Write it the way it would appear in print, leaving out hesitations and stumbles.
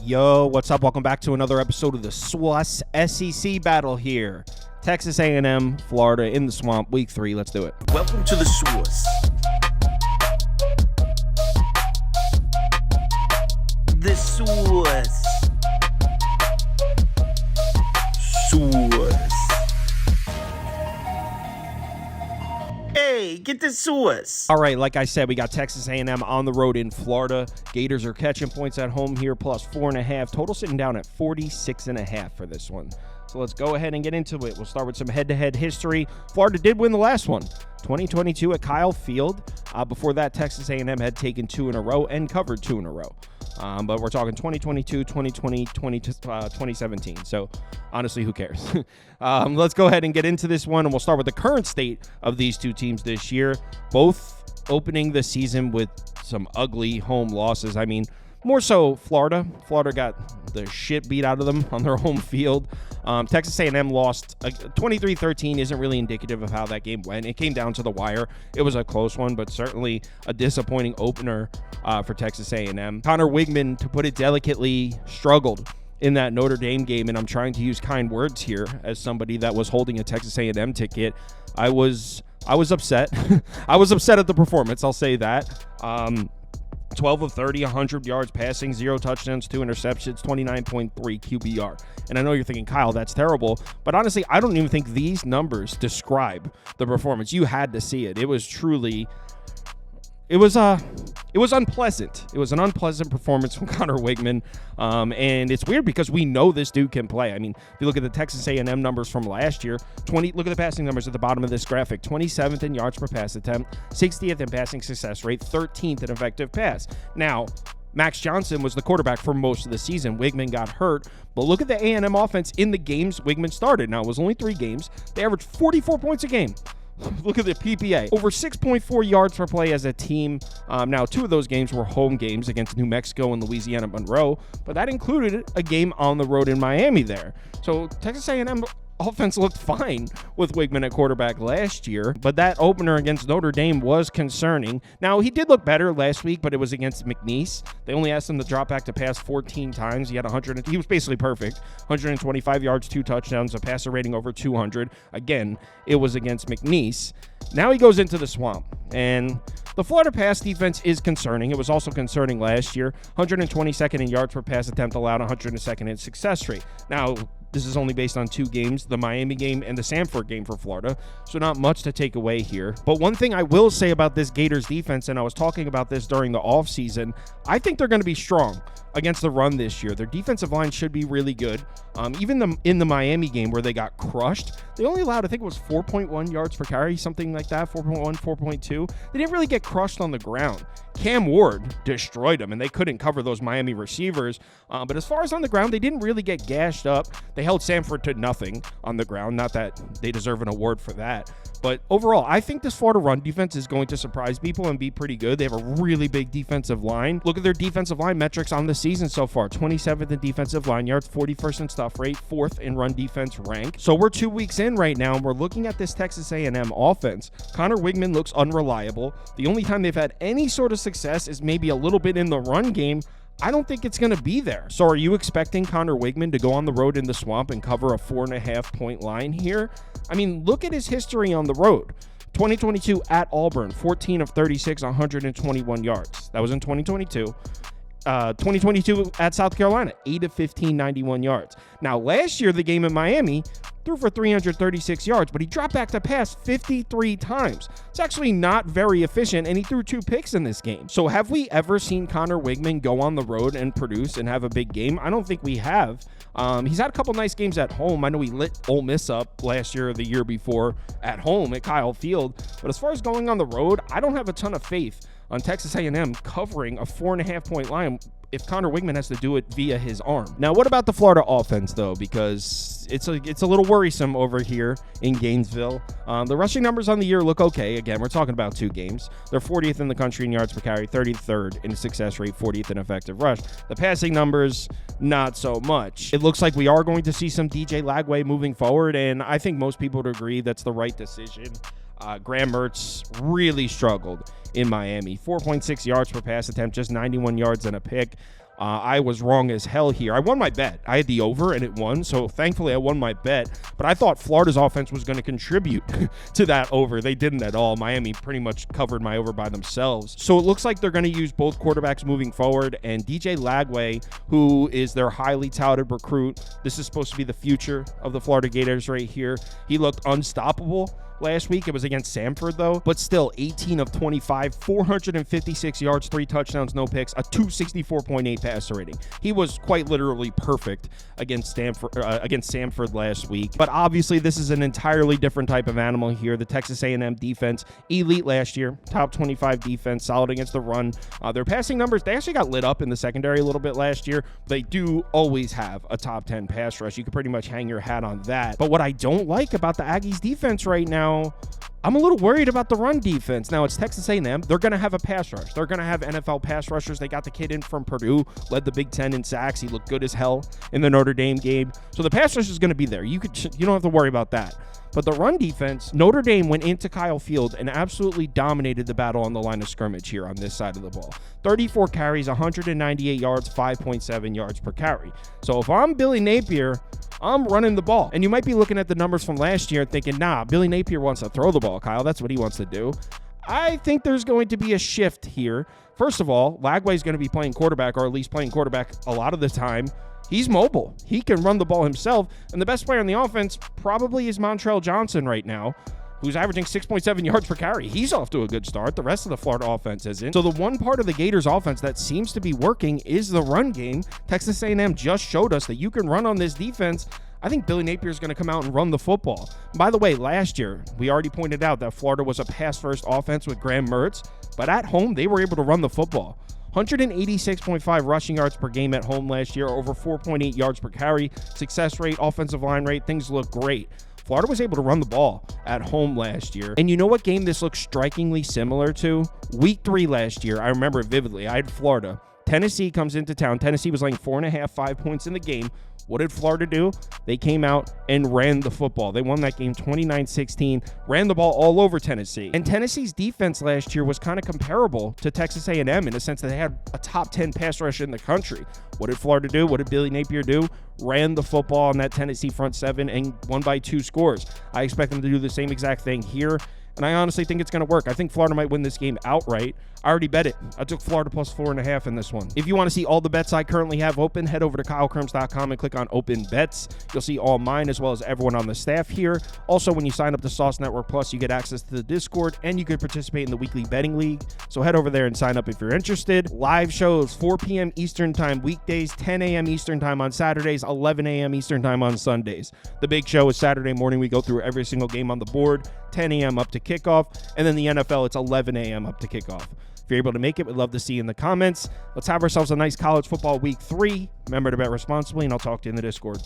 Yo, what's up? Welcome back to another episode of the SWAS SEC battle here. Texas A&M, Florida in the swamp, week 3. Let's do it. Welcome to the SWAS. The SWAS. SWAS. Hey, get the SWAS. All right, like I said, we got Texas A&M on the road in Florida. Gators are catching points at home here, plus 4.5. Total sitting down at 46.5 for this one. So let's go ahead and get into it. We'll start with some head-to-head history. Florida did win the last one, 2022 at Kyle Field. Before that, Texas A&M had taken 2 in a row and covered 2 in a row. But we're talking 2022, 2020, 2017. So honestly, who cares? Let's go ahead and get into this one, and we'll start with the current state of these two teams this year. Both opening the season with some ugly home losses. I mean, more so Florida. Florida got the shit beat out of them on their home field. Texas A&M lost 23-13. Isn't really indicative of how that game went. It came down to the wire. It was a close one, but certainly a disappointing opener for Texas A&M. Connor Wigman, to put it delicately, struggled in that Notre Dame game, and I'm trying to use kind words here as somebody that was holding a Texas A&M ticket. I was upset. I was upset at the performance, I'll say that. 12 of 30, 100 yards passing, 0 touchdowns, 2 interceptions, 29.3 QBR. And I know you're thinking, Kyle, that's terrible. But honestly, I don't even think these numbers describe the performance. You had to see it. It was truly... It was unpleasant. It was an unpleasant performance from Connor Wigman, and it's weird because we know this dude can play. I mean, if you look at the Texas A&M numbers from last year, look at the passing numbers at the bottom of this graphic, 27th in yards per pass attempt, 60th in passing success rate, 13th in effective pass. Now, Max Johnson was the quarterback for most of the season. Wigman got hurt, but look at the A&M offense in the games Wigman started. Now, it was only 3 games. They averaged 44 points a game. Look at the PPA. Over 6.4 yards per play as a team. Now, 2 of those games were home games against New Mexico and Louisiana Monroe, but that included a game on the road in Miami there. So Texas A&M offense looked fine with Wigman at quarterback last year, but that opener against Notre Dame was concerning. Now, he did look better last week, but it was against McNeese. They only asked him to drop back to pass 14 times. He had he was basically perfect. 125 yards, 2 touchdowns, a passer rating over 200. Again, it was against McNeese. Now he goes into the swamp, and the Florida pass defense is concerning. It was also concerning last year. 122nd in yards per pass attempt allowed, 102nd in success rate. Now, this is only based on 2 games, the Miami game and the Samford game for Florida, so not much to take away here. But one thing I will say about this Gators defense, and I was talking about this during the offseason, I think they're going to be strong against the run this year. Their defensive line should be really good. Even in the Miami game where they got crushed, they only allowed, I think it was 4.1 yards per carry, something like that, 4.1, 4.2. They didn't really get crushed on the ground. Cam Ward destroyed them, and they couldn't cover those Miami receivers. But as far as on the ground, they didn't really get gashed up. They held Samford to nothing on the ground. Not that they deserve an award for that. But overall, I think this Florida run defense is going to surprise people and be pretty good. They have a really big defensive line. Look at their defensive line metrics on the season so far. 27th in defensive line yards, 41st in stuff rate, 4th in run defense rank. So we're 2 weeks in right now, and we're looking at this Texas A&M offense. Connor Wigman looks unreliable. The only time they've had any sort of success is maybe a little bit in the run game. I don't think it's going to be there. So are you expecting Connor Wigman to go on the road in the swamp and cover a 4.5 point line here? I mean, look at his history on the road. 2022 at Auburn, 14 of 36, 121 yards. That was in 2022. 2022 at South Carolina, 8 of 15, 91 yards. Now, last year, the game in Miami, threw for 336 yards, but he dropped back to pass 53 times. It's actually not very efficient, and he threw 2 picks in this game. So have we ever seen Connor Wigman go on the road and produce and have a big game? I don't think we have. He's had a couple nice games at home. I know he lit Ole Miss up last year or the year before at home at Kyle Field, but as far as going on the road, I don't have a ton of faith on Texas A&M covering a 4.5 point line if Connor Wigman has to do it via his arm. Now, what about the Florida offense, though? Because it's a little worrisome over here in Gainesville. The rushing numbers on the year look okay. Again, we're talking about 2 games. They're 40th in the country in yards per carry, 33rd in success rate, 40th in effective rush. The passing numbers, not so much. It looks like we are going to see some DJ Lagway moving forward, and I think most people would agree that's the right decision. Graham Mertz really struggled in Miami. 4.6 yards per pass attempt, just 91 yards and a pick. I was wrong as hell here. I won my bet. I had the over and it won, so thankfully I won my bet. But I thought Florida's offense was going to contribute to that over. They didn't at all. Miami pretty much covered my over by themselves. So it looks like they're going to use both quarterbacks moving forward, and DJ Lagway, who is their highly touted recruit, this is supposed to be the future of the Florida Gators right here. He looked unstoppable last week. It was against Samford, though, but still 18 of 25, 456 yards, 3 touchdowns, no picks, a 264.8 passer rating. He was quite literally perfect against Samford last week. But obviously, this is an entirely different type of animal here. The Texas A&M defense, elite last year, top 25 defense, solid against the run. Their passing numbers, they actually got lit up in the secondary a little bit last year. They do always have a top 10 pass rush. You could pretty much hang your hat on that. But what I don't like about the Aggies defense right now, I'm a little worried about the run defense. Now, it's Texas A&M. They're going to have a pass rush. They're going to have NFL pass rushers. They got the kid in from Purdue, led the Big Ten in sacks. He looked good as hell in the Notre Dame game. So the pass rush is going to be there. You don't have to worry about that. But the run defense, Notre Dame went into Kyle Field and absolutely dominated the battle on the line of scrimmage here on this side of the ball. 34 carries, 198 yards, 5.7 yards per carry. So if I'm Billy Napier, I'm running the ball. And you might be looking at the numbers from last year thinking, nah, Billy Napier wants to throw the ball, Kyle. That's what he wants to do. I think there's going to be a shift here. First of all, Lagway's going to be playing quarterback, or at least playing quarterback a lot of the time. He's mobile. He can run the ball himself. And the best player on the offense probably is Montrell Johnson right now, who's averaging 6.7 yards per carry. He's off to a good start. The rest of the Florida offense isn't. So the one part of the Gators offense that seems to be working is the run game. Texas A&M just showed us that you can run on this defense. I think Billy Napier is going to come out and run the football. By the way, last year, we already pointed out that Florida was a pass-first offense with Graham Mertz, but at home, they were able to run the football. 186.5 rushing yards per game at home last year, over 4.8 yards per carry, success rate, offensive line rate, things look great. Florida was able to run the ball at home last year. And you know what game this looks strikingly similar to? Week 3 last year, I remember it vividly. I had Florida. Tennessee comes into town. Tennessee was laying 4.5, 5 points in the game. What did Florida do? They came out and ran the football. They won that game 29-16, ran the ball all over Tennessee. And Tennessee's defense last year was kind of comparable to Texas A&M in a sense that they had a top 10 pass rush in the country. What did Florida do? What did Billy Napier do? Ran the football on that Tennessee front 7 and won by 2 scores. I expect them to do the same exact thing here. And I honestly think it's going to work. I think Florida might win this game outright. I already bet it. I took Florida plus 4.5 in this one. If you want to see all the bets I currently have open, head over to KyleKirms.com and click on Open Bets. You'll see all mine as well as everyone on the staff here. Also, when you sign up to Sauce Network Plus, you get access to the Discord and you can participate in the weekly betting league. So head over there and sign up if you're interested. Live shows, 4 p.m. Eastern Time weekdays, 10 a.m. Eastern Time on Saturdays, 11 a.m. Eastern Time on Sundays. The big show is Saturday morning. We go through every single game on the board, 10 a.m. up to kickoff. And then the NFL, it's 11 a.m. up to kickoff. If you're able to make it, we'd love to see you in the comments. Let's have ourselves a nice college football week 3. Remember to bet responsibly, and I'll talk to you in the Discord.